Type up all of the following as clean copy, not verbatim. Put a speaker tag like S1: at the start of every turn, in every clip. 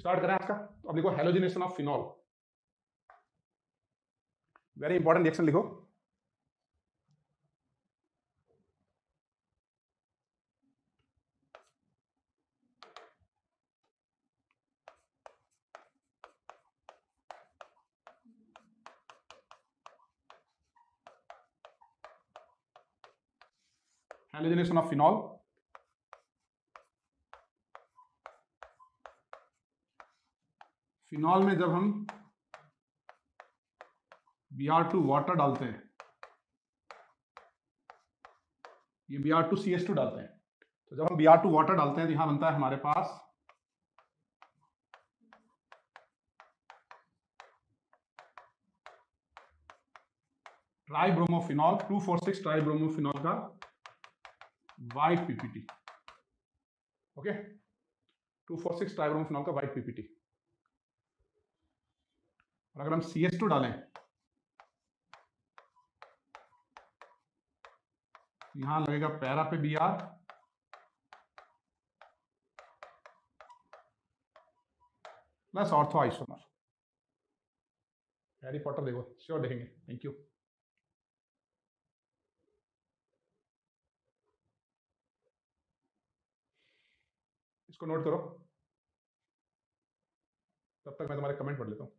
S1: Start करें आज का। तो अब लिखो halogenation of phenol, very important reaction लिखो। हेलोजिनेशन ऑफ फिनॉल, फिनॉल में जब हम Br2 वाटर डालते हैं, ये Br2CH2 डालते हैं, तो जब हम Br2 वाटर डालते हैं तो यहां बनता है हमारे पास ट्राइब्रोमोफिनॉल, 2,4,6 ट्राइब्रोमोफिनॉल का वाइट पीपीटी। ओके, 2,4,6 ट्राइब्रोमोफिनॉल का वाइट पीपीटी। और अगर हम CH2 डालें, यहां लगेगा पैरा पे Br, plus ortho isomer. Harry Potter देखो, श्योर देखेंगे। Thank you. इसको नोट करो, तब तक मैं तुम्हारे कमेंट पढ़ लेता हूं।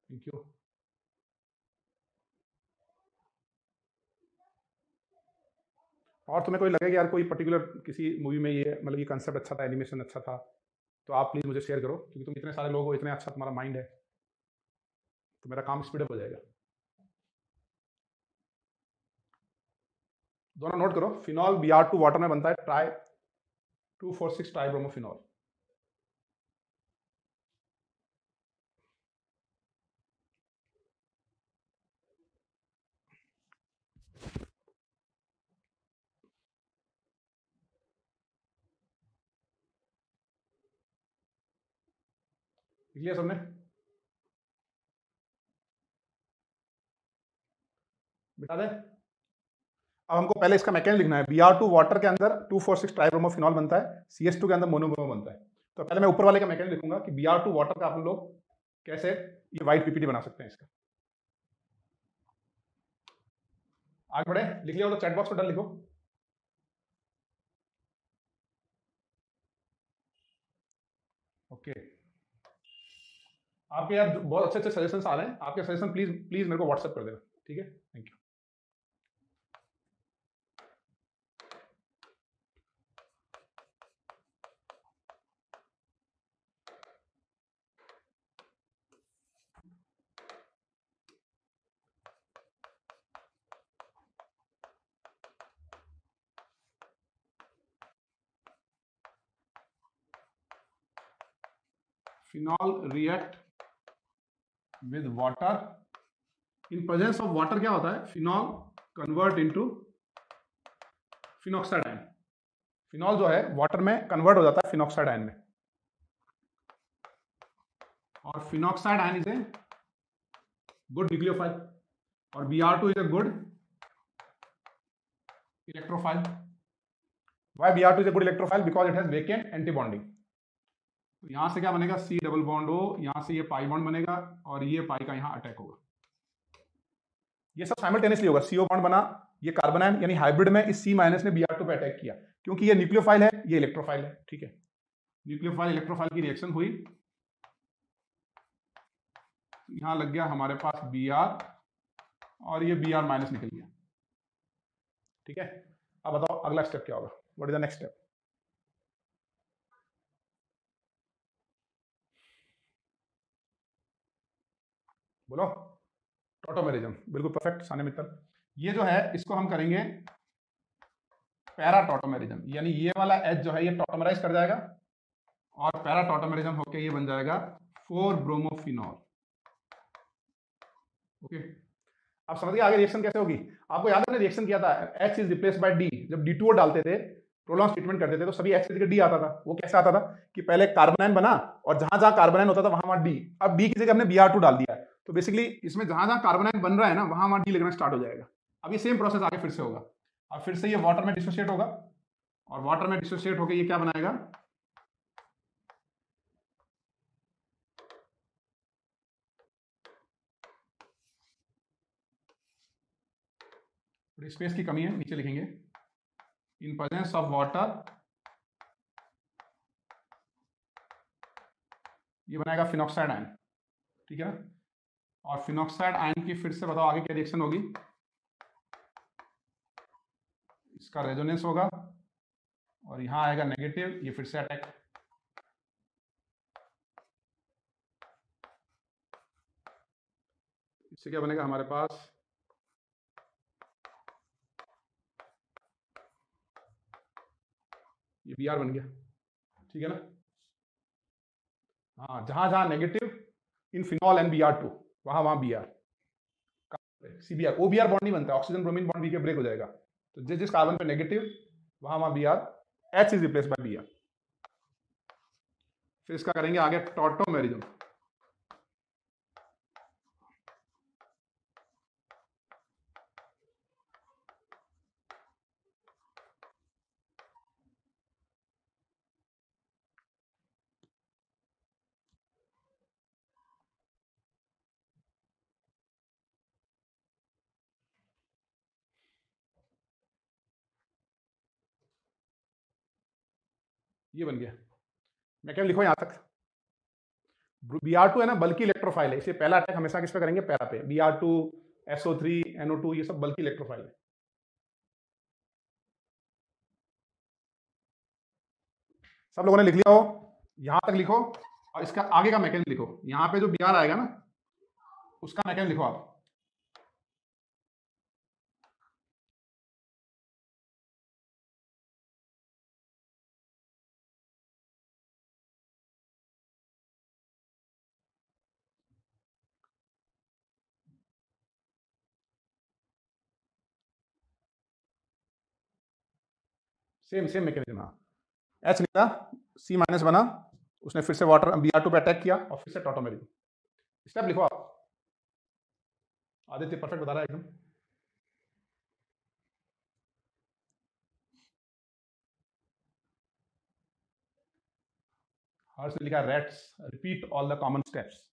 S1: Thank you. और तुम्हें कोई लगे कि यार कोई पर्टिकुलर किसी मूवी में ये मतलब ये कंसेप्ट अच्छा था, एनिमेशन अच्छा था, तो आप प्लीज़ मुझे शेयर करो, क्योंकि तुम इतने सारे लोग हो, इतने अच्छा तुम्हारा माइंड है, तो मेरा काम स्पीडअप हो जाएगा। दोनों नोट करो, फिनॉल Br2 वाटर में बनता है 2,4,6 ट्राइब्रोमोफिनॉल। लिख लिया सबने? बिठा दे। अब हमको पहले इसका मैकेनिज्म लिखना है। Br2 वाटर के अंदर 2,4,6 ट्राइब्रोमोफिनॉल बनता है, CH2 के अंदर मोनोब्रोमो बनता है। तो पहले मैं ऊपर वाले का मैकेनिज्म लिखूंगा कि Br2 वाटर का आप लोग कैसे ये व्हाइट पीपीटी बना सकते हैं। इसका आगे बढ़े, लिख लिया हो तो चैट बॉक्स में डन लिखो। ओके, आपके यार बहुत अच्छे अच्छे सजेशंस आ रहे हैं, आपके सजेशन प्लीज प्लीज मेरे को व्हाट्सएप कर देना, ठीक है? Thank you. Phenol react with water in presence of water. क्या होता है? Phenol convert into phenoxide ion. Phenol जो है वाटर में कन्वर्ट हो जाता है फिनॉक्साइड आयन में, और phenoxide ion is a good nucleophile, और Br2 is a good electrophile. Why Br2 is a good electrophile? Because it has vacant antibonding. तो यहां से क्या बनेगा? C डबल बॉन्ड O, यहां से ये पाई बॉन्ड बनेगा और ये पाई का यहां अटैक होगा। ये सब साइमल्टेनियसली होगा। CO बॉन्ड बना, ये कार्बन आयन यानी हाइब्रिड में इस C माइनस ने Br2 पे अटैक किया, क्योंकि ये न्यूक्लियोफाइल है, ये इलेक्ट्रोफाइल है, ठीक है? न्यूक्लियोफाइल इलेक्ट्रोफाइल की रिएक्शन हुई, यहां लग गया हमारे पास Br और ये Br माइनस निकल गया, ठीक है? अब बताओ अगला स्टेप क्या होगा? What is the next step? बोलो। टॉटोमेरिज्म, बिल्कुल परफेक्ट साने मित्तल। ये जो है इसको हम करेंगे पैरा टॉटोमेरिज्म, यानी ये वाला एच जो है ये टॉटोमराइज कर जाएगा और पैरा टॉटोमेरिज्म होकर ये बन जाएगा 4-ब्रोमोफिनॉल। ओके, अब समझ गए आगे रिएक्शन कैसे होगी? आपको याद है ना रिएक्शन किया था, H is replace by D, जब D2O डालते थे प्रोलॉन्ग ट्रीटमेंट करते थे तो सभी H से डी आता था। वो कैसे आता था कि पहले कार्बोनाइन बना और जहां जहां कार्बोनाइन होता था वहां वहां डी, अब डी की जगह हमने Br2 डाल दिया है, तो बेसिकली इसमें जहां जहां कार्बोनाइन बन रहा है ना वहां वहां डी लगना स्टार्ट हो जाएगा। अब ये सेम प्रोसेस आगे फिर से होगा, अब फिर से ये वाटर में डिसोसिएट होगा और वाटर में डिसोसिएट होकर ये क्या बनाएगा, स्पेस की कमी है, नीचे लिखेंगे इन प्रेजेंस ऑफ वाटर ये बनाएगा फिनॉक्साइड आयन, ठीक है ना। और फिनॉक्साइड आयन की फिर से बताओ आगे क्या रिएक्शन होगी, इसका रेजोनेंस होगा और यहां आएगा नेगेटिव, ये फिर से अटैक, इससे क्या बनेगा हमारे पास, ये Br बन गया, ठीक है ना। हाँ, जहां जहां negative in phenol and Br2 वहां वहां Br, CBr OBr बॉन्ड नहीं बनता, ऑक्सीजन ब्रोमीन बॉन्ड के ब्रेक हो जाएगा, तो जिस जिस कार्बन पे नेगेटिव वहां वहां Br, H is replace by Br। फिर इसका करेंगे आगे टॉटोमेरिज्म, ये बन गया। मैं क्या लिखो यहां तक, Br2 है ना बल्कि इलेक्ट्रोफाइल है, इसे पहला अटैक हमेशा किस पे करेंगे, पैरा पे, Br2 SO3 NO2 ये सब बल्कि इलेक्ट्रोफाइल है। सब लोगों ने लिख लिया हो, यहां तक लिखो और इसका आगे का मैकेनिज्म लिखो, यहां पे जो Br आएगा ना उसका मैकेनिज्म लिखो आप। सेम सेम मैकेनिज्म, हाँ H निकला, C माइनस बना, उसने फिर से वाटर Br2 पे अटैक किया और फिर से टॉटोमेरिज्म। स्टेप लिखो आप, आदित्य परफेक्ट बता रहा है एकदम। हर्ष ने लिखा rates repeat all the common steps.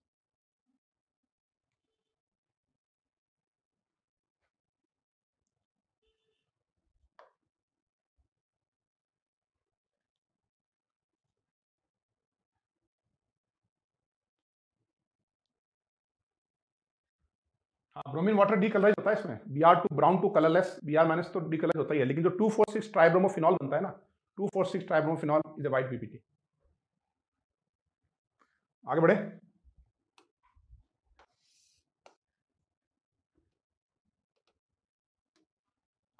S1: हाँ, ब्रोमीन वाटर डीकलराइज होता है इसमें, Br2 brown to colourless, Br minus तो डीकलराइज होता ही है, लेकिन जो 2,4,6 ट्राइब्रोमोफिनॉल बनता है ना, 2,4,6 tribromophenol is a white PPT. आगे बढ़े,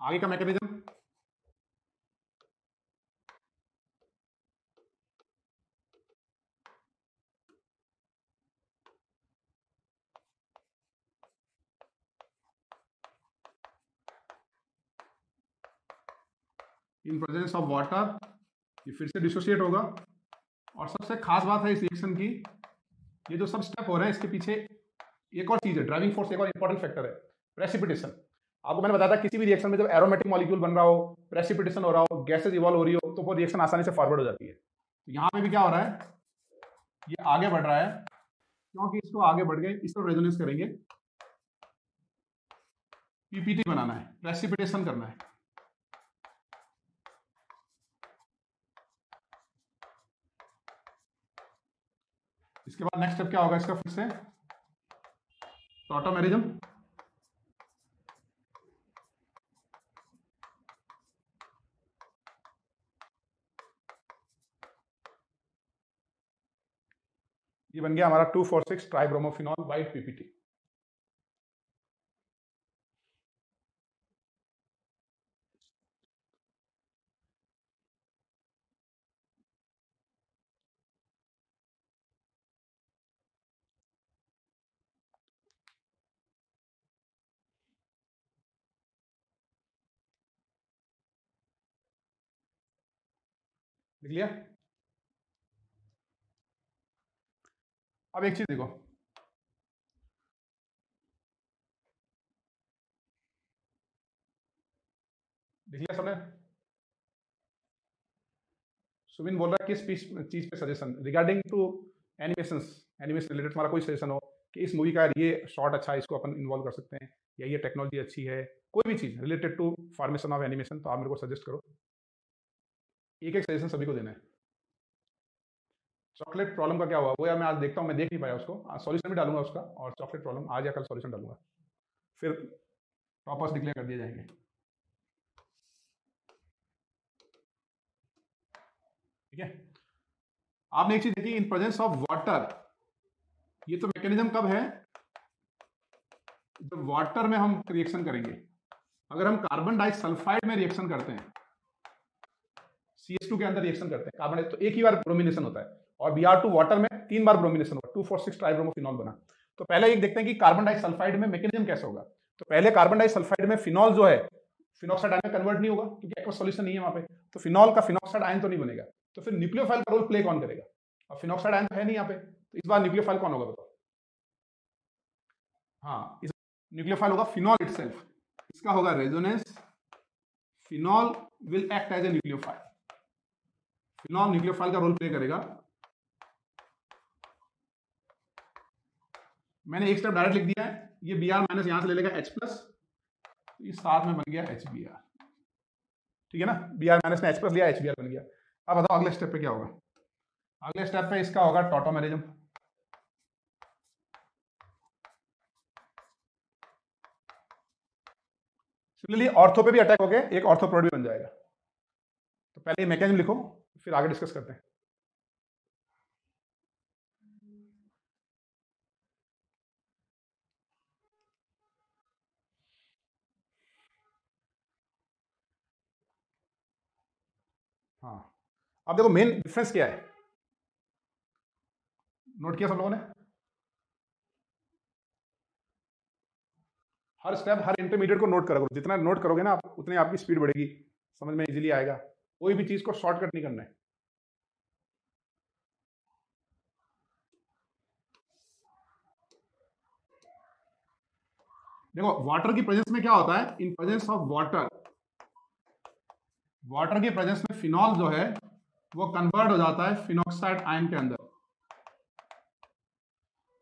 S1: आगे का mechanism, in presence of water ये फिर से डिसोसिएट होगा। और सबसे खास बात है इस रिएक्शन की, ये जो सब स्टेप हो रहे हैं इसके पीछे एक और चीज है, ड्राइविंग फोर्स एक और इंपॉर्टेंट फैक्टर है, प्रेसिपिटेशन। आपको मैंने बताया था किसी भी रिएक्शन में जब एरोमेटिक मॉलिक्यूल बन रहा हो, प्रेसिपिटेशन हो रहा हो, गैसेज इवॉल्व हो रही हो, तो वो रिएक्शन आसानी से फॉरवर्ड हो जाती है। तो यहाँ पे भी क्या हो रहा है, ये आगे बढ़ रहा है, क्योंकि इसको आगे बढ़ गए, इसको रेजोनेंस करेंगे, पीपीटी बनाना है, प्रेसिपिटेशन करना है। इसके बाद नेक्स्ट स्टेप क्या होगा इसका, फिर से टॉटोमेरिज्म, ये बन गया हमारा 2,4,6 ट्राइब्रोमोफिनॉल वाइट पीपीटी। लिख लिया। अब एक चीज देखो, लिख लिया सबने? सुबिन बोल रहा है किस चीज पे suggestion regarding to animation related तुम्हारा कोई सजेशन हो कि इस मूवी का ये शॉट अच्छा है, इसको अपन इन्वॉल्व कर सकते हैं, या ये टेक्नोलॉजी अच्छी है, कोई भी चीज related to formation of animation, तो आप मेरे को सजेस्ट करो। एक एक सजेशन सभी को देना है। चॉकलेट प्रॉब्लम का क्या हुआ वो यार मैं आज देखता हूँ, मैं देख नहीं पाया उसको, सॉल्यूशन भी डालूंगा उसका, और चॉकलेट प्रॉब्लम आज या कल सॉल्यूशन डालूंगा, फिर टॉपर्स डिक्लेयर कर दिए जाएंगे। ठीक है, आपने एक चीज देखी, इन प्रेजेंस ऑफ वाटर, ये तो मैकेनिज्म कब है, जब वाटर में हम रिएक्शन करेंगे। अगर हम कार्बन डाइसल्फाइड में रिएक्शन करते हैं, CH2 के अंदर रिएक्शन करते हैं कार्बन, तो एक ही बार ब्रोमिनेशन होता है, और Br2 वाटर में 3 बार ब्रोमिनेशन होगा, 2,4,6 ट्राइब्रोमोफिनॉल बना। तो पहले एक देखते हैं कि कार्बन डाइसल्फाइड में मैकेनिज्म कैसा होगा। तो पहले कार्बन डाइसल्फाइड में फिनॉल जो है फिनॉक्साइड आयन में कन्वर्ट नहीं होगा, क्योंकि एक्वस सॉल्यूशन नहीं है वहां पे, तो फिनॉल का फिनॉक्साइड आयन तो नहीं बनेगा, तो फिर न्यूक्लियोफाइल का रोल प्ले कौन करेगा? अब फिनॉक्साइड आयन तो है नहीं यहाँ पे, तो इस बार न्यूक्लियोफाइल कौन होगा बताओ? हाँ, इस न्यूक्लियोफाइल होगा फिनॉल इटसेल्फ, इसका होगा resonance, phenol will act as a nucleophile, phenol nucleophile का रोल प्ले करेगा। मैंने एक स्टेप डायरेक्ट लिख दिया है, ये Br माइनस यहां से ले लेगा H+, इस साथ में बन गया HBr, ठीक है ना, Br माइनस ने H+ लिया, HBr बन गया। अब बताओ अगले स्टेप पे क्या होगा? अगले स्टेप पे इसका होगा टॉटोमेरिज्म, सिमिलरली ऑर्थो पे भी अटैक हो गया, एक ऑर्थो प्रोडक्ट भी बन जाएगा। तो पहले ये मैकेनिज्म लिखो, फिर आगे डिस्कस करते हैं। हाँ, अब देखो मेन डिफरेंस क्या है, नोट किया सब लोगों ने? हर स्टेप, हर इंटरमीडिएट को नोट करा करो, जितना नोट करोगे ना आप, उतनी आपकी स्पीड बढ़ेगी, समझ में इजीली आएगा, कोई भी चीज को शॉर्टकट नहीं करना है। देखो वाटर की प्रेजेंस में क्या होता है, in presence of water, water की प्रेजेंस में फिनॉल जो है वो कन्वर्ट हो जाता है फिनॉक्साइड आयन के अंदर।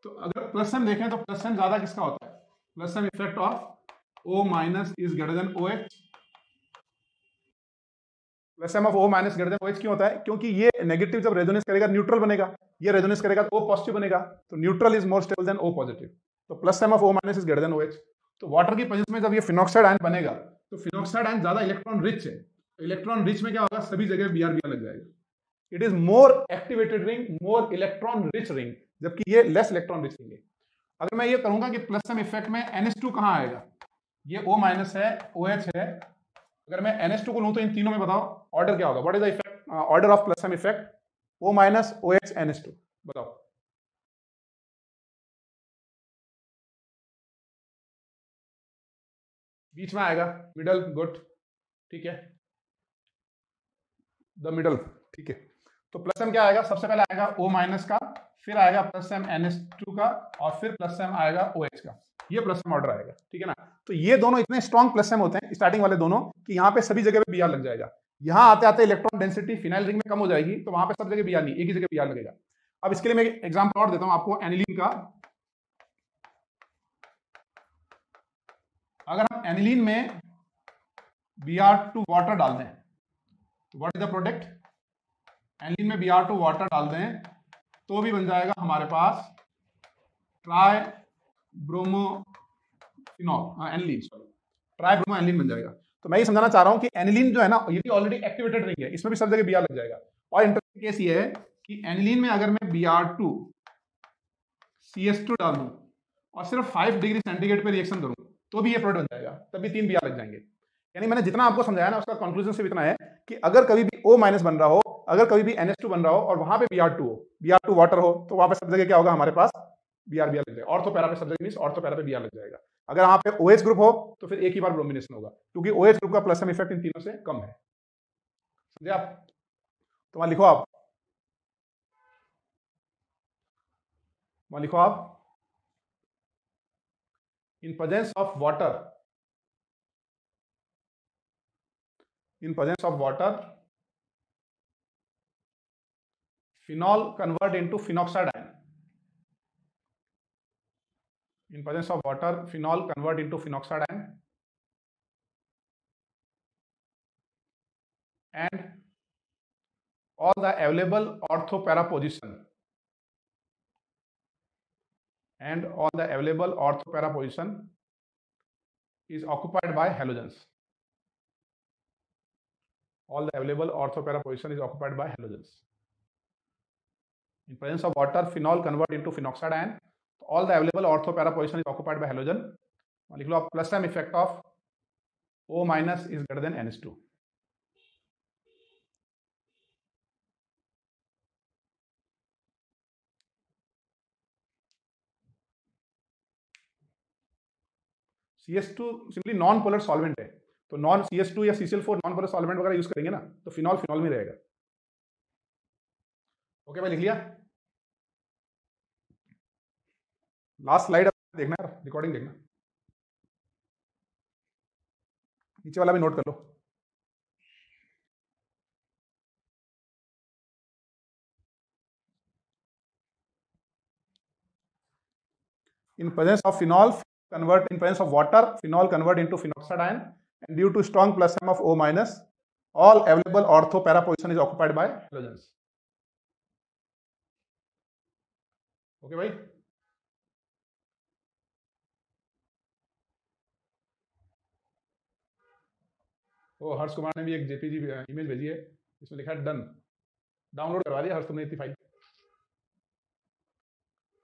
S1: तो अगर प्लस एम देखें तो प्लस एम ज्यादा किसका होता है, plus M effect of O minus is greater than OH, plus M of O minus greater than OH क्यों होता है? क्योंकि ये नेगेटिव जब रेजोनेंस करेगा न्यूट्रल बनेगा, ये रेजोनेंस करेगा तो O पॉजिटिव बनेगा, तो neutral is more stable than O positive, तो plus M of O minus is greater than OH। तो वाटर की प्रेजेंस में जब ये फिनॉक्साइड आयन बनेगा, तो फिनॉक्साइड आयन ज्यादा इलेक्ट्रॉन रिच है, इलेक्ट्रॉन रिच में क्या होगा, सभी जगह Br लग जाएगा, it is more activated ring, more electron rich ring, जबकि ये लेस इलेक्ट्रॉन रिच रिंग है। अगर मैं ये करूंगा कि प्लस एम इफेक्ट में NH2 कहां आएगा, ये O माइनस है, OH है, अगर मैं NH2 को लूं तो इन तीनों में बताओ ऑर्डर क्या होगा, what is the effect, order of plus M effect, O minus OH NH2, बताओ? बीच में आएगा, मिडल, गुड, ठीक है, द मिडल, ठीक है। तो प्लस एम क्या आएगा, सबसे पहले आएगा O माइनस का, फिर आएगा प्लस एम NH2 का, और फिर प्लस एम आएगा OH का, ये प्लस एम ऑर्डर आएगा, ठीक है ना। तो ये दोनों इतने स्ट्रॉन्ग प्लस एम होते हैं स्टार्टिंग वाले दोनों, कि यहाँ पे सभी जगह पे Br लग जाएगा। यहाँ आते आते इलेक्ट्रॉन डेंसिटी फिनाइल रिंग में कम हो जाएगी, तो वहां पे सब जगह Br नहीं, एक ही जगह Br लगेगा। अब इसके लिए मैं एग्जाम्पल और देता हूं आपको एनिलीन का। अगर हम एनिलीन में Br2 वाटर डाल दें, तो what is the product, aniline में Br2 वाटर डाल दें तो भी बन जाएगा हमारे पास tri bromophenol, aniline, sorry, tri bromo aniline बन जाएगा। तो मैं ये समझाना चाह रहा हूं कि एनिलीन जो है ना, ये ऑलरेडी एक्टिवेटेड रिंग है, इसमें भी सब जगह Br लग जाएगा। और इंटरेस्टिंग केस ये है कि एनिलीन में अगर मैं Br2 CH2 डाल दूं और सिर्फ 5 डिग्री सेंटीग्रेड पे रिएक्शन करूं, तो भी ये प्रोडक्ट बन जाएगा, तभी 3 Br लग जाएंगे। यानी मैंने जितना आपको समझाया ना, उसका कंक्लूजन सिर्फ इतना है कि अगर कभी भी O माइनस बन रहा हो, अगर कभी भी NH2 बन रहा हो और वहां पे Br2 हो, Br2 वाटर हो, तो वहां पे सब जगह क्या होगा हमारे पास, Br लग जाएगा। ऑर्थो पैरा पे सब जगह मींस ऑर्थो पैरा पे Br लग जाएगा। अगर वहां पे OH ग्रुप हो तो फिर एक ही बार ब्रोमिनेशन होगा, क्योंकि OH ग्रुप का प्लस एम इफेक्ट इन तीनों से कम है, समझे आप? तो वहां लिखो आप, वहां लिखो आप, in presence of water, in presence of water phenol convert into phenoxide ion. In presence of water, phenol convert into phenoxide ion, and all the available ortho para position, and all the available ortho para position is occupied by halogens. All the available ortho para position is occupied by halogens. In presence of water, phenol convert into phenoxide ion. All the available ortho para position is occupied by halogen. लिख लो आप, plus m effect of O minus is greater than NH2. CS2 simply non polar solvent है, तो non CS2 या CCl4 non polar solvent वगैरह use करेंगे ना, तो phenol phenol में रहेगा। ओके भाई, लिख लिया? लास्ट स्लाइड देखना है, रिकॉर्डिंग देखना, नीचे वाला भी नोट कर लो। In presence of phenol, convert in presence of water, phenol convert into phenoxide ion, and due to strong plus m of O minus, all available ortho para position is occupied by halogens. Okay भाई? ओ हर्ष कुमार ने भी एक JPG image भेजी है, इसमें लिखा है done, download करवा दिया हर्ष तुमने इतनी फाइल।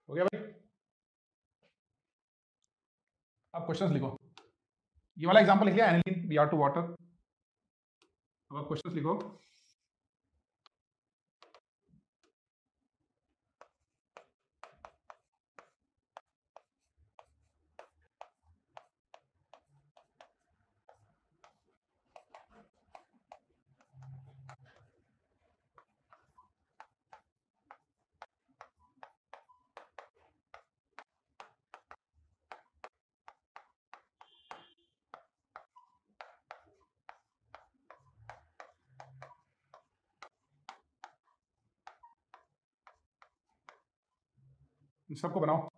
S1: हो गया भाई? अब क्वेश्चंस लिखो, ये वाला एग्जांपल लिख लिया, एनिलीन Br टू वाटर। अब आप क्वेश्चंस लिखो। इन सबको बनाओ।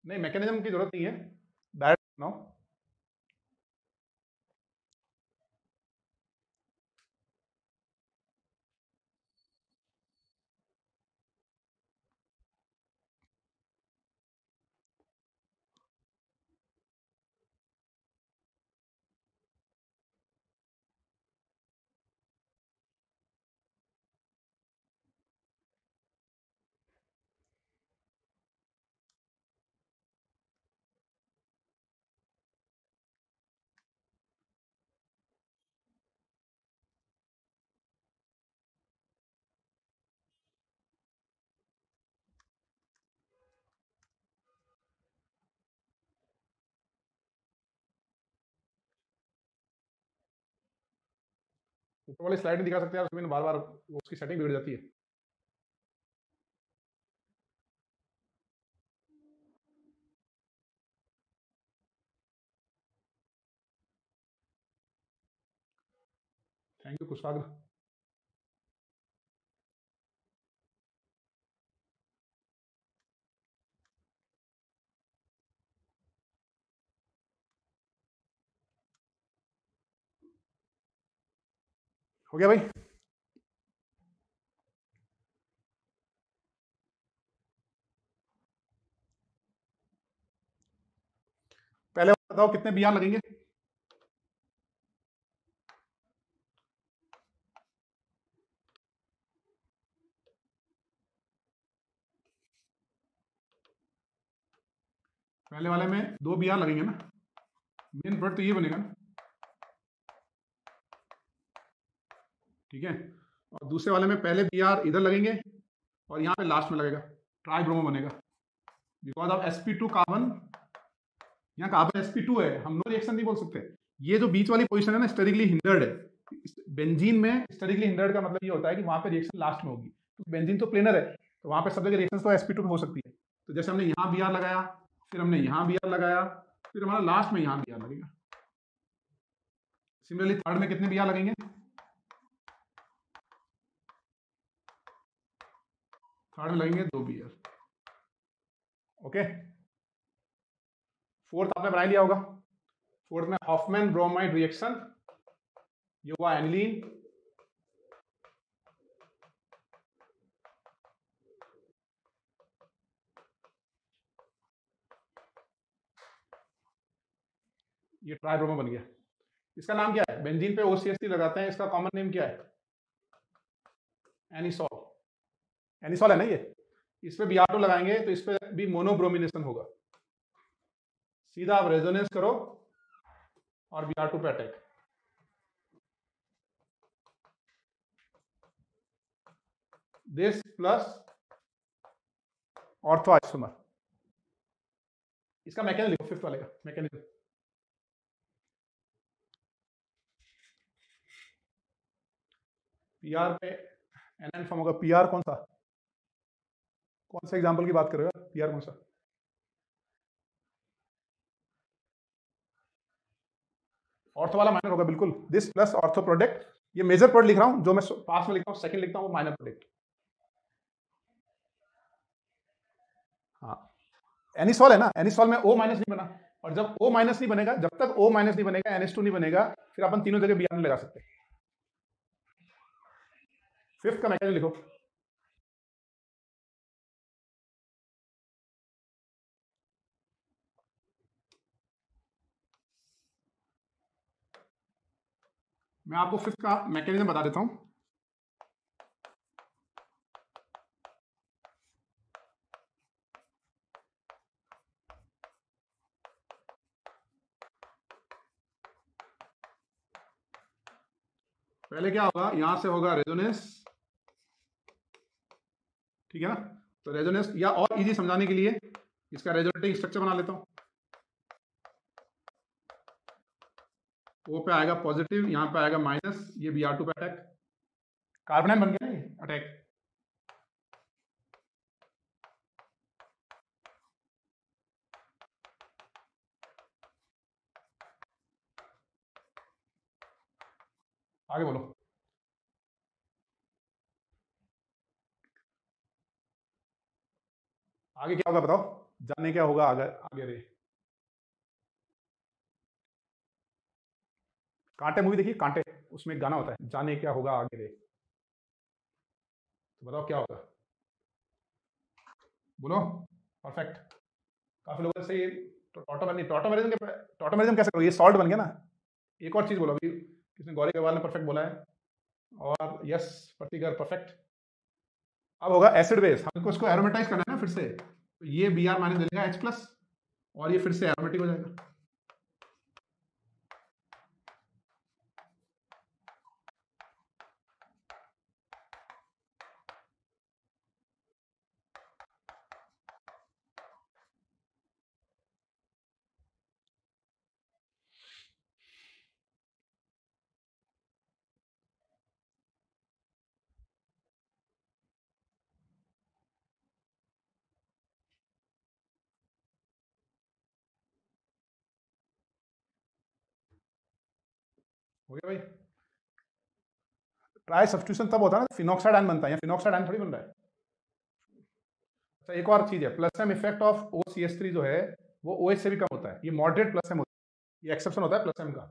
S1: नहीं, मैकेनिज्म की जरूरत नहीं है, डायरेक्ट बनाओ। ऊपर वाली स्लाइड नहीं दिखा सकते यार, उसमें बार बार उसकी सेटिंग बिगड़ जाती है। थैंक यू कुशाग्र। हो गया भाई? पहले बताओ कितने बी आर लगेंगे? पहले वाले में 2 बी आर लगेंगे ना, मेन प्रोडक्ट तो ये बनेगा ना, ठीक है। और दूसरे वाले में पहले बी आर इधर लगेंगे और यहाँ पे लास्ट में लगेगा, ट्राइब्रोमो बनेगा, बिकॉज ऑफ sp2 कार्बन, यहाँ कार्बन sp2 है, हम नो रिएक्शन नहीं बोल सकते। ये जो बीच वाली पोजीशन है ना, स्टेरिकली हिंडर्ड है। बेंजीन में स्टेरिकली हिंडर्ड का मतलब ये होता है कि वहां पे रिएक्शन लास्ट में होगी, तो बेंजीन तो प्लेनर है, तो वहां पे सब जगह रिएक्शन तो sp2 में हो सकती है। तो जैसे हमने यहाँ बी आर लगाया, फिर हमने यहाँ बी आर लगाया, फिर हमारा लास्ट में यहाँ बी आर लगेगा। सिमिलरली थर्ड में कितने बी आर लगेंगे? थर्ड में लगेंगे 2 बी आर। ओके, फोर्थ आपने बना लिया होगा। फोर्थ में हॉफमैन ब्रोमाइड रिएक्शन, ये हुआ एनिलीन, ये ट्राइब्रोमो बन गया। इसका नाम क्या है? बेंजीन पे OCH3 लगाते हैं, इसका कॉमन नेम क्या है? एनिसॉल। एनिसॉल है ना ये। इस पे Br2 लगाएंगे तो इस पे भी मोनोब्रोमिनेशन होगा। सीधा आप रेजोनेंस करो और Br2 पे attack. This plus ortho isomer. इसका मैकेनिज्म लिखो, फिफ्थ वाले का मैकेनिज्म। पीआर पे एनएन फॉर्म होगा। पीआर कौन सा, कौन सा एग्जांपल की बात कर रहे हो? पीआर कौन सा? ऑर्थो वाला माइनर होगा बिल्कुल। दिस प्लस ऑर्थो प्रोडक्ट, ये मेजर प्रोडक्ट लिख रहा हूं, जो मैं पास में लिखता हूं, सेकंड लिखता हूं, वो माइनर प्रोडक्ट। हाँ, एनिसॉल है ना, एनिसॉल में O माइनस नहीं बना, और जब O माइनस नहीं बनेगा, जब तक O माइनस नहीं बनेगा, NH2 नहीं बनेगा, फिर अपन तीनों जगह Br नहीं लगा सकते। फिफ्थ का मैकेनिज्म लिखो। मैं आपको फिफ्थ का मैकेनिज्म बता देता हूं। पहले क्या होगा, यहां से होगा रेजोनेंस, ठीक है ना। तो रेजोनेंस, या और इजी समझाने के लिए इसका रेजोनेटिंग स्ट्रक्चर बना लेता हूं। O पे आएगा पॉजिटिव, यहां पे आएगा माइनस, ये Br2 पे अटैक, कार्बोनाइन बन गया ना अटैक। आगे बोलो। आगे क्या होगा बताओ, जाने क्या होगा आगे, आगे रे। कांटे मूवी देखिए, कांटे, उसमें एक गाना होता है, जाने क्या होगा आगे रे। तो बताओ क्या होगा, बोलो। परफेक्ट। काफी लोगों से ये टॉटोमेरिज्म कैसे करोगे, ये सॉल्ट बन गया ना। एक और चीज बोलो, अभी किसने, गौरी अग्रवाल ने परफेक्ट बोला है, और यस प्रतिगर परफेक्ट। अब होगा एसिड बेस, हमको इसको एरोमेटाइज करना है ना फिर से, तो ये Br माइनस देगा H+, और ये फिर से एरोमेटिक हो जाएगा। हो गया भाई। ट्राई सब्स्टिट्यूशन तब होता है ना फिनॉक्साइड आयन बनता है, या फिनॉक्साइड आयन थोड़ी बन रहा है। अच्छा, एक और चीज है, plus M effect of OCH3 जो है वो OH से भी कम होता है, ये मॉडरेट प्लस एम होता है, ये एक्सेप्शन होता है प्लस एम का।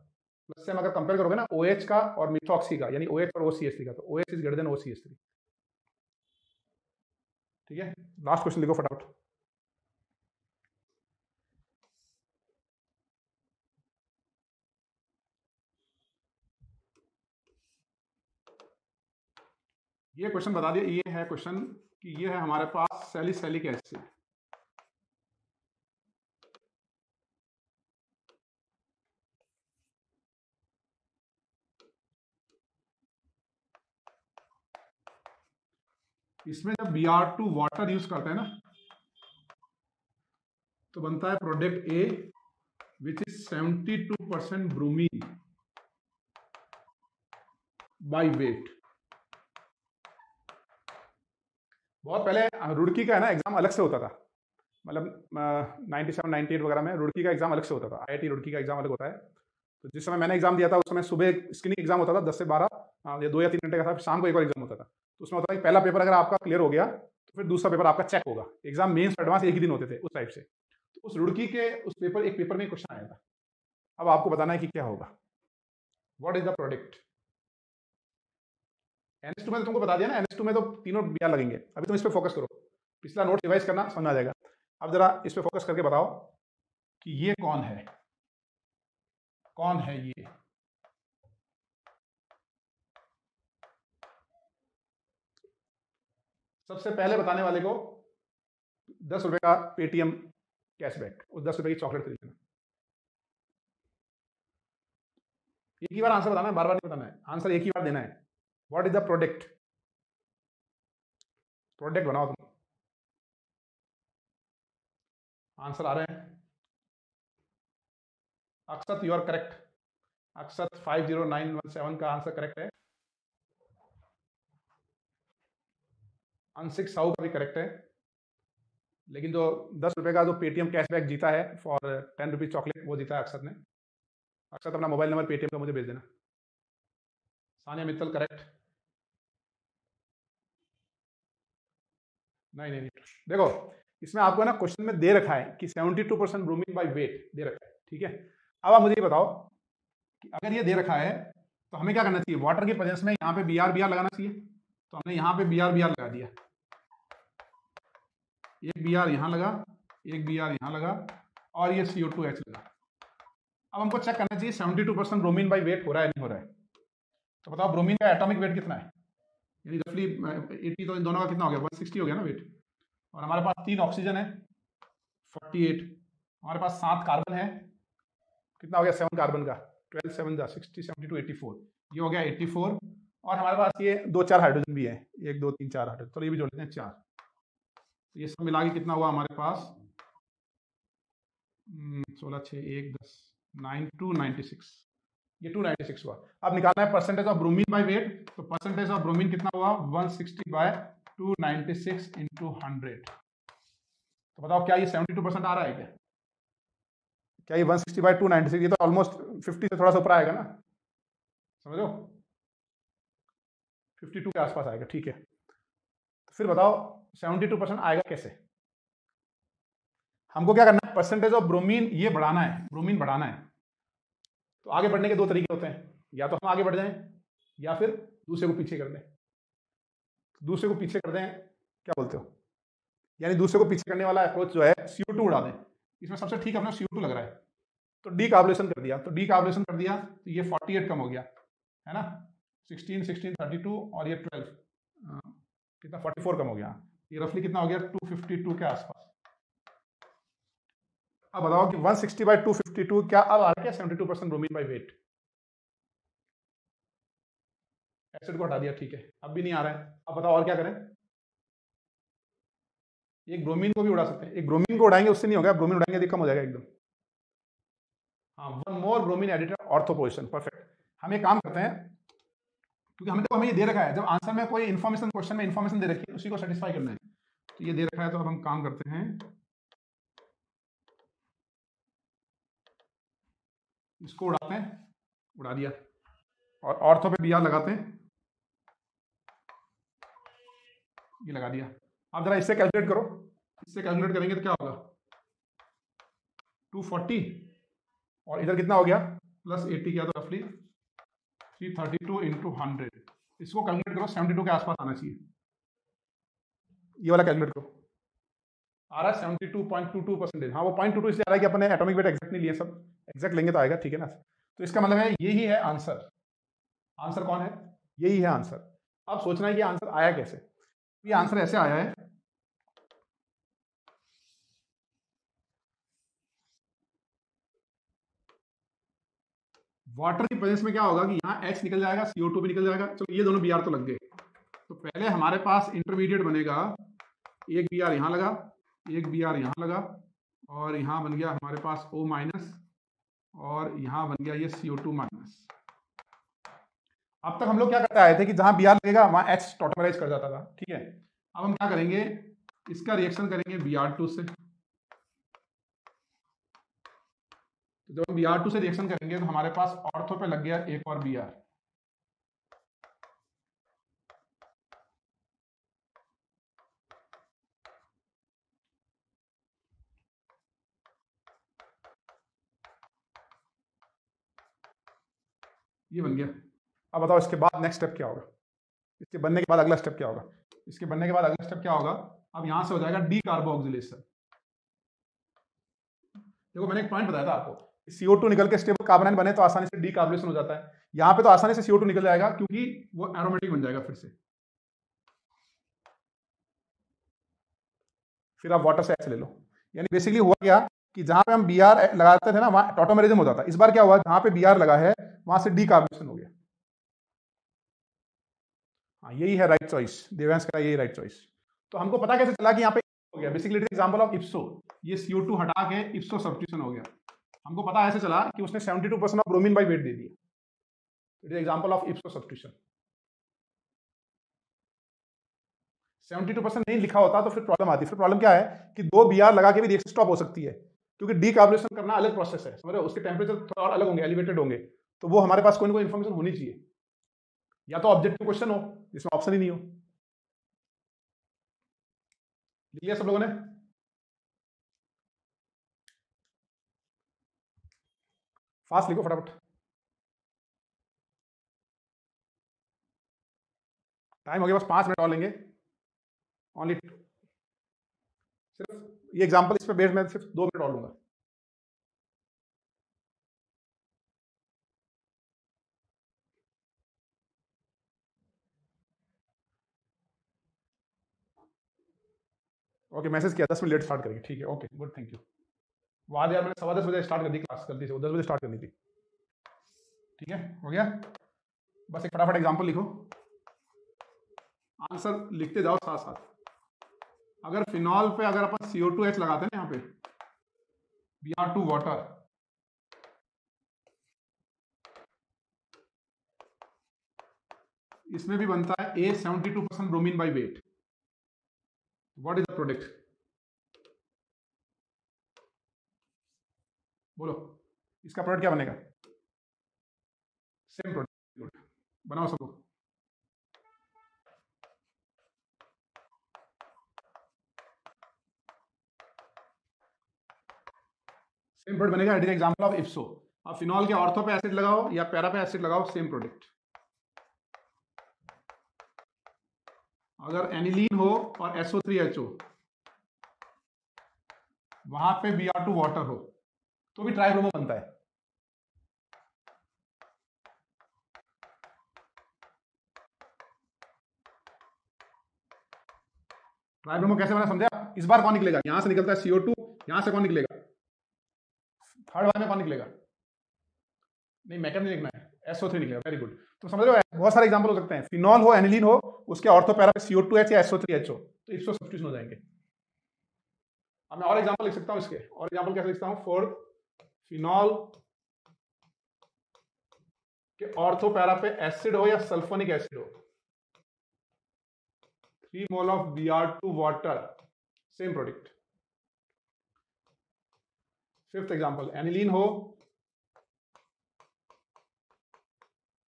S1: प्लस से हम अगर कंपेयर करोगे ना OH का और मिथॉक्सी का, यानी OH और OCH3 का, तो OH is greater then OCH3। ठीक है, लास्ट क्वेश्चन लिखो फटाफट। ये क्वेश्चन बता दिया, ये है क्वेश्चन कि ये है हमारे पास सैलिसिलिक एसिड। इसमें जब Br2 वाटर यूज करते हैं ना, तो बनता है product A which is 72% bromine by weight. बहुत पहले रुड़की का है ना एग्जाम अलग से होता था, मतलब 97 98 वगैरह में रुड़की का एग्जाम अलग से होता था, IIT रुड़की का एग्जाम अलग होता है। तो जिस समय मैंने एग्जाम दिया था उस समय सुबह स्क्रीनिंग एग्जाम होता था 10 से 12 या 2 या 3 घंटे का था, शाम को एक और एग्जाम होता था। तो उसमें होता था कि पहला पेपर अगर आपका क्लियर हो गया तो फिर दूसरा पेपर आपका चेक होगा। एग्जाम मेंस एडवांस एक ही दिन होते थे उस टाइप से। तो उस रुड़की के उस पेपर एक पेपर में क्वेश्चन आया था। अब आपको बताना है कि क्या होगा, what is the product. NH2 में तो तुमको बता दिया ना, NH2 में तो तीनों Br लगेंगे। अभी तुम इस पर फोकस करो, पिछला नोट रिवाइज करना, समझ आ जाएगा। अब जरा इस पे फोकस करके बताओ कि ये कौन है, कौन है ये। सबसे पहले बताने वाले को 10 रुपए का पेटीएम कैशबैक, उस 10 रुपए की चॉकलेट खरीद लेना। एक ही बार आंसर बताना है, बार बार नहीं बताना है, आंसर एक ही बार देना है। What is the product, product बनाओ तुम। आंसर आ रहे हैं। अक्षत यू आर करेक्ट, अक्षत 50917 का आंसर करेक्ट है। अंशिक साहू का भी करेक्ट है, लेकिन जो 10 रुपए का जो पेटीएम कैशबैक जीता है फॉर 10 रुपीज चॉकलेट, वो जीता है अक्षत ने। अक्षत अपना मोबाइल नंबर पेटीएम का मुझे भेज देना। सानिया मित्तल करेक्ट। नहीं नहीं नहीं, देखो इसमें आपको ना क्वेश्चन में दे रखा है कि 72% ब्रोमीन बाय वेट दे रखा है। ठीक है, अब आप मुझे ये बताओ कि अगर ये दे रखा है तो हमें क्या करना चाहिए। वाटर की प्रेजेंस में यहाँ पे Br लगाना चाहिए, तो हमने यहाँ पे Br लगा दिया। एक Br यहाँ लगा, एक Br यहाँ लगा, और ये CO2H लगा। अब हमको चेक करना चाहिए 72% ब्रोमीन बाय वेट हो रहा है नहीं हो रहा है। तो बताओ ब्रोमीन का एटॉमिक वेट कितना है, यानी रफली 80, तो इन दोनों का कितना हो गया, 160 हो गया ना वेट। और हमारे पास 3 ऑक्सीजन है 48, हमारे पास 7 कार्बन है, कितना हो गया 7 कार्बन का 12 7 जा 60 72 84, ये हो गया 84। और हमारे पास ये 2-4 हाइड्रोजन भी है, 1 2 3 4 हाइड्रोजन, तो ये भी जोड़ लेते हैं 4। तो ये सब मिला के कितना हुआ हमारे पास 16 6 1 10 9 296, ये 296 हुआ। अब निकालना है percentage of bromine by weight, तो परसेंटेज ऑफ ब्रोमीन कितना हुआ 160 बाय 296 इंटू 100। तो बताओ क्या ये 72% आ रहा है क्या, क्या ये 160 बाय 296, ये तो ऑलमोस्ट 50 से थोड़ा सा ऊपर आएगा ना, समझो 52 के आसपास आएगा। ठीक है, तो फिर बताओ 72% आएगा कैसे। हमको क्या करना है, परसेंटेज ऑफ ब्रोमीन ये बढ़ाना है, ब्रोमीन बढ़ाना है। तो आगे बढ़ने के 2 तरीके होते हैं, या तो हम आगे बढ़ जाएं या फिर दूसरे को पीछे कर दें। दूसरे को पीछे कर दें, क्या बोलते हो, यानी दूसरे को पीछे करने वाला अप्रोच जो है CO2 उड़ा दें। इसमें सबसे ठीक अपना CO2 लग रहा है, तो डीकार्बोनेशन कर दिया, तो डीकार्बोनेशन कर दिया तो ये 48 कम हो गया है ना, 16 16 32 और ये 12 कितना 44 कम हो गया, ये रफली कितना हो गया 252 के आसपास। अब बताओ कि 160 बाय 252 क्या अब आ गया 72% ब्रोमीन बाय वेट। एसिड को हटा दिया, ठीक है, अब भी नहीं आ रहा है। अब बताओ और क्या करें, एक ब्रोमीन को भी उड़ा सकते हैं, एक ब्रोमीन को उड़ाएंगे उससे नहीं होगा, ब्रोमीन उड़ाएंगे तो कम हो जाएगा एकदम। हाँ, one more bromine editor ortho position, perfect. हम एक काम करते हैं, क्योंकि हमें ये दे रखा है, जब आंसर में कोई इन्फॉर्मेशन क्वेश्चन में इन्फॉर्मेशन दे रखी है उसी को सेटिस्फाई करना है, तो ये दे रखा है। तो अब हम काम करते हैं, इसको उड़ाते हैं, उड़ा दिया, और ऑर्थो पे Br लगाते हैं, ये लगा दिया। आप जरा इससे कैलकुलेट करो, इससे कैलकुलेट करेंगे तो क्या होगा 240, और इधर कितना हो गया प्लस 80 किया तो रफली 332 इंटू 100, इसको कैलकुलेट करो, 72 के आसपास आना चाहिए। ये वाला कैलकुलेट करो, आ रहा है 72.22%। हाँ वो 0.22 इसलिए आ रहा है कि अपने एटॉमिक वेट एग्जैक्ट नहीं लिए, सब एग्जैक्ट लेंगे तो आएगा, ठीक है ना। तो इसका मतलब है यही है आंसर। आंसर कौन है? यही है आंसर। अब सोचना है कि आंसर आया कैसे। ये आंसर ऐसे आया है, वाटर की प्रेजेंस में क्या होगा कि यहाँ H निकल जाएगा, CO2 भी निकल जाएगा। चलो ये दोनों Br तो लग गए। तो पहले हमारे पास इंटरमीडिएट बनेगा, एक Br यहाँ लगा, एक Br यहाँ लगा, और यहाँ बन गया हमारे पास O माइनस, और यहाँ बन गया ये CO2 माइनस। अब तक हम लोग क्या करते आए थे कि जहां Br लगेगा वहां H टॉटमराइज कर जाता था, ठीक है। अब हम क्या करेंगे, इसका रिएक्शन करेंगे Br2 से। तो जब हम Br2 से रिएक्शन करेंगे तो हमारे पास ऑर्थो पे लग गया एक और Br। ये बन गया। अब बताओ इसके बाद नेक्स्ट स्टेप क्या होगा, इसके बनने के बाद अगला स्टेप क्या होगा। इसके बनने के बाद अगला स्टेप क्या होगा, अब यहां से हो जाएगा डी कार्बोक्सिलेशन। देखो मैंने एक पॉइंट बताया था आपको, CO2 निकल के स्टेबल कार्बोनाइन बने तो आसानी से डी कार्बोक्सिलेशन हो जाता है। यहां पे तो आसानी से CO2 निकल जाएगा क्योंकि वो एरोमेटिक बन जाएगा फिर से। फिर आप वाटर से H ले लो। यानी बेसिकली हुआ क्या कि जहां पे हम Br लगाते थे ना वहां टॉटोमेरिज्म होता था। इस बार क्या हुआ, जहां पे Br लगा है वहां से डी कार्बोक्सिलेशन हो गया। हाँ यही है राइट चॉइस, देवांश का यही राइट चॉइस। तो हमको पता कैसे चला कि यहाँ पे हो गया, बेसिकली एग्जांपल ऑफ इप्सो, ये CO2 हटा के इप्सो सब्स्टिट्यूशन हो गया। हमको पता ऐसे चला कि उसने 72% ऑफ ब्रोमीन बाई वेट दे दिया। It is example of इप्सो substitution. 72% नहीं लिखा होता तो फिर प्रॉब्लम आती। फिर प्रॉब्लम क्या है कि दो Br लगा के भी रिएक्शन स्टॉप हो सकती है, क्योंकि डीकार्बोनेशन करना अलग प्रोसेस है, समझ रहे हो, उसके टेम्परेचर थोड़ा और अलग होंगे, एलिवेटेड होंगे। तो वो हमारे पास कोई ना कोई इन्फॉर्मेशन होनी चाहिए, या तो ऑब्जेक्टिव क्वेश्चन हो जिसमें ऑप्शन ही नहीं हो। लिख लिया सब लोगों ने? फास्ट लिखो फटाफट, टाइम हो गया, बस 5 मिनट और लेंगे ओनली। सिर्फ ये एग्जांपल इस पे बेस मैं सिर्फ 2 मिनट और लूंगा। ओके मैसेज किया 10 मिनट लेट स्टार्ट करेंगे, ठीक है, ओके गुड, थैंक यू। वो आज यार मैंने 10:15 बजे स्टार्ट कर दी क्लास, गलती से वो 10 बजे स्टार्ट करनी थी। ठीक है हो गया, बस एक फटाफट एग्जांपल लिखो, आंसर लिखते जाओ साथ साथ। अगर फिनॉल पे अगर अपन CO2H लगाते हैं ना यहाँ पे Br2 वाटर, इसमें भी बनता है A 72% bromine by wait. What is the product, बोलो इसका प्रोडक्ट क्या बनेगा? सेम प्रोडक्ट, गुड, बनाओ सबको। सेम प्रोडक्ट बनेगा, इट इज एग्जांपल ऑफ इप्सो। अब फिनॉल के ऑर्थो पे एसिड लगाओ या पैरा पे एसिड लगाओ, सेम प्रोडक्ट। अगर एनिलीन हो और SO3HO, वहां पे Br2 वाटर हो तो भी ट्राइब्रोमो बनता है। ट्राइब्रोमो कैसे बना समझे आप? इस बार कौन निकलेगा, यहां से निकलता है CO2, यहां से कौन निकलेगा, थर्ड वाले में कौन निकलेगा? नहीं मैकेम नहीं लिखना है, SO3 निकलेगा, वेरी गुड। तो समझ रहे हो बहुत सारे एग्जांपल हो सकते हैं, फिनॉल हो एनिलीन हो, उसके ऑर्थो पैरा पे CO2H या SO3HO, तो इप्सो सब्स्टिट्यूशन हो जाएंगे। अब मैं और एग्जांपल लिख सकता हूं इसके, और एग्जांपल कैसे लिखता हूं, फॉर फिनॉल के ऑर्थो पैरा पे एसिड हो या सल्फोनिक एसिड हो, 3 mole of Br2 water, same product. Fifth example, aniline हो,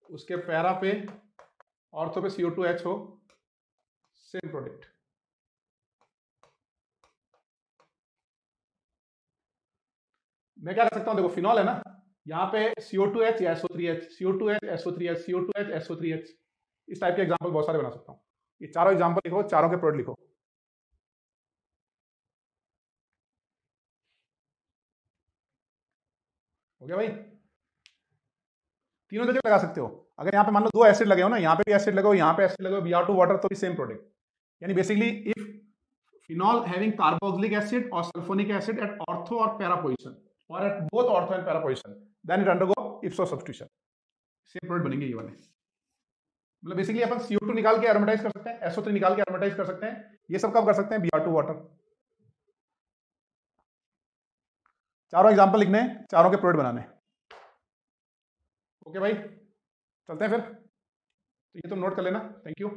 S1: उसके पैरा पे ऑर्थो पे CO2H हो, सेम प्रोडक्ट। मैं क्या कर सकता हूं, देखो फिनॉल है ना, यहाँ पे CO2H या SO3H, CO2H SO3H, CO2H SO3H, इस टाइप के एग्जाम्पल बहुत सारे बना सकता हूँ। ये चारों एग्जाम्पल लिखो, चारों के प्रोडक्ट लिखो। हो गया भाई? तीनों जगह लगा सकते हो। अगर यहाँ पे मान लो 2 एसिड लगे हो ना, यहाँ पे भी एसिड लगे हो, यहाँ पे एसिड लगे हो, Br2 वाटर, तो भी सेम प्रोडक्ट। यानी basically if phenol having carboxylic acid और सल्फोनिक एसिड एट ऑर्थो और पैरा पोजीशन और at both ortho and para position, then it undergo ipso substitution. Same product बनेंगे ये वाले। मतलब बेसिकली अपन CO2 निकाल के एरोमेटाइज कर सकते हैं, SO3 निकाल के एरोमेटाइज कर सकते हैं। ये सब कब कर सकते हैं? Br2 water. चारों एग्जाम्पल लिखने, चारों के प्रोडक्ट बनाने। ओके भाई, चलते हैं फिर। तो ये तुम नोट कर लेना। Thank you.